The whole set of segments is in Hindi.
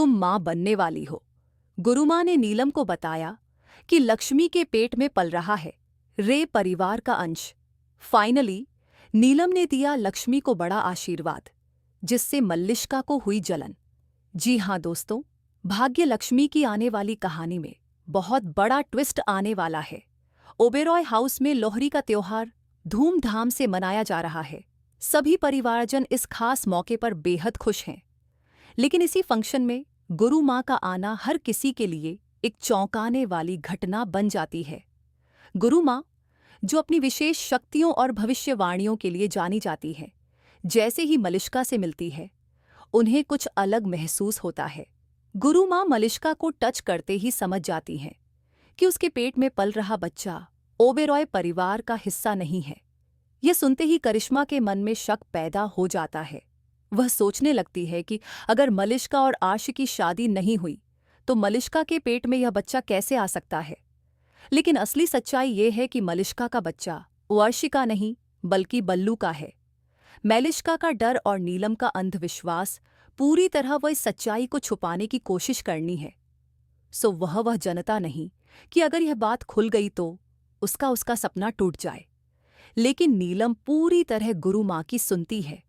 तुम माँ बनने वाली हो। गुरुमाँ ने नीलम को बताया कि लक्ष्मी के पेट में पल रहा है रे परिवार का अंश। फाइनली नीलम ने दिया लक्ष्मी को बड़ा आशीर्वाद, जिससे मल्लिष्का को हुई जलन। जी हाँ दोस्तों, भाग्य लक्ष्मी की आने वाली कहानी में बहुत बड़ा ट्विस्ट आने वाला है। ओबेरॉय हाउस में लोहरी का त्योहार धूमधाम से मनाया जा रहा है। सभी परिवारजन इस खास मौके पर बेहद खुश हैं। लेकिन इसी फंक्शन में गुरु माँ का आना हर किसी के लिए एक चौंकाने वाली घटना बन जाती है। गुरु माँ, जो अपनी विशेष शक्तियों और भविष्यवाणियों के लिए जानी जाती है, जैसे ही मलिष्का से मिलती है उन्हें कुछ अलग महसूस होता है। गुरु माँ मलिष्का को टच करते ही समझ जाती हैं कि उसके पेट में पल रहा बच्चा ओबेरॉय परिवार का हिस्सा नहीं है। यह सुनते ही करिश्मा के मन में शक पैदा हो जाता है। वह सोचने लगती है कि अगर मलिष्का और आर्श की शादी नहीं हुई तो मलिष्का के पेट में यह बच्चा कैसे आ सकता है। लेकिन असली सच्चाई ये है कि मलिष्का का बच्चा वर्षिका नहीं बल्कि बल्लू का है। मलिष्का का डर और नीलम का अंधविश्वास पूरी तरह वह इस सच्चाई को छुपाने की कोशिश करनी है। सो वह जनता नहीं कि अगर यह बात खुल गई तो उसका सपना टूट जाए। लेकिन नीलम पूरी तरह गुरु माँ की सुनती है।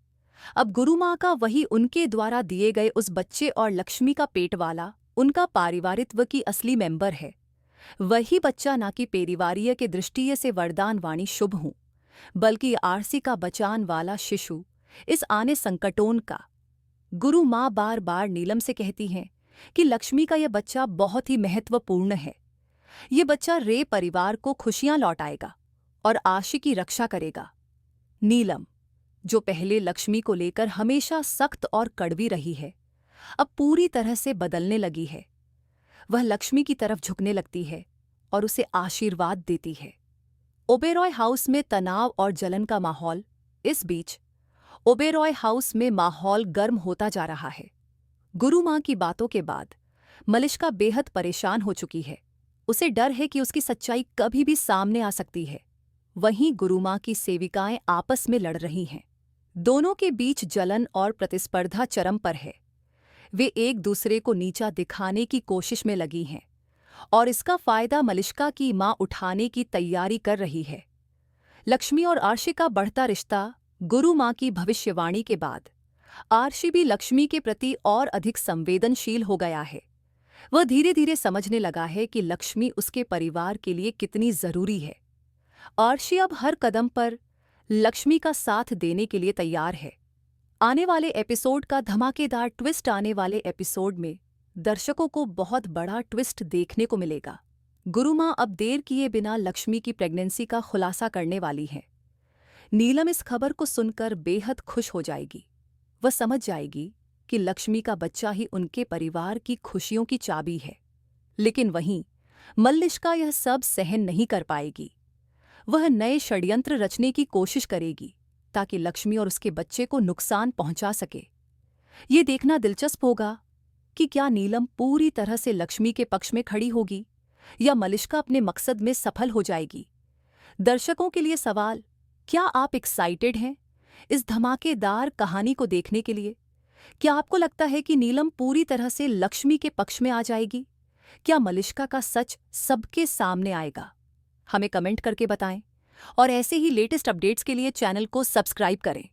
अब गुरु माँ का वही उनके द्वारा दिए गए उस बच्चे और लक्ष्मी का पेट वाला उनका पारिवारित्व की असली मेंबर है। वही बच्चा ना कि पेरिवारीय के दृष्टिय से वरदान वाणी शुभ हूं, बल्कि आरसी का बचान वाला शिशु इस आने संकटों का। गुरु माँ बार बार नीलम से कहती हैं कि लक्ष्मी का यह बच्चा बहुत ही महत्वपूर्ण है। ये बच्चा रे परिवार को खुशियां लौटाएगा और आशी की रक्षा करेगा। नीलम, जो पहले लक्ष्मी को लेकर हमेशा सख्त और कड़वी रही है, अब पूरी तरह से बदलने लगी है। वह लक्ष्मी की तरफ झुकने लगती है और उसे आशीर्वाद देती है। ओबेरॉय हाउस में तनाव और जलन का माहौल। इस बीच ओबेरॉय हाउस में माहौल गर्म होता जा रहा है। गुरु माँ की बातों के बाद मलिष्का बेहद परेशान हो चुकी है। उसे डर है कि उसकी सच्चाई कभी भी सामने आ सकती है। वहीं गुरु माँ की सेविकाएं आपस में लड़ रही हैं। दोनों के बीच जलन और प्रतिस्पर्धा चरम पर है। वे एक दूसरे को नीचा दिखाने की कोशिश में लगी हैं और इसका फायदा मलिष्का की माँ उठाने की तैयारी कर रही है। लक्ष्मी और आर्शी का बढ़ता रिश्ता। गुरु माँ की भविष्यवाणी के बाद आर्शी भी लक्ष्मी के प्रति और अधिक संवेदनशील हो गया है। वह धीरे धीरे समझने लगा है कि लक्ष्मी उसके परिवार के लिए कितनी जरूरी है। आर्शी अब हर कदम पर लक्ष्मी का साथ देने के लिए तैयार है। आने वाले एपिसोड का धमाकेदार ट्विस्ट। आने वाले एपिसोड में दर्शकों को बहुत बड़ा ट्विस्ट देखने को मिलेगा। गुरु माँ अब देर किए बिना लक्ष्मी की प्रेगनेंसी का खुलासा करने वाली है। नीलम इस खबर को सुनकर बेहद खुश हो जाएगी। वह समझ जाएगी कि लक्ष्मी का बच्चा ही उनके परिवार की खुशियों की चाबी है। लेकिन वहीं मल्लिष्का यह सब सहन नहीं कर पाएगी। वह नए षड्यंत्र रचने की कोशिश करेगी ताकि लक्ष्मी और उसके बच्चे को नुकसान पहुंचा सके। ये देखना दिलचस्प होगा कि क्या नीलम पूरी तरह से लक्ष्मी के पक्ष में खड़ी होगी या मलिष्का अपने मकसद में सफल हो जाएगी। दर्शकों के लिए सवाल, क्या आप एक्साइटेड हैं इस धमाकेदार कहानी को देखने के लिए? क्या आपको लगता है कि नीलम पूरी तरह से लक्ष्मी के पक्ष में आ जाएगी? क्या मलिष्का का सच सबके सामने आएगा? हमें कमेंट करके बताएं और ऐसे ही लेटेस्ट अपडेट्स के लिए चैनल को सब्सक्राइब करें।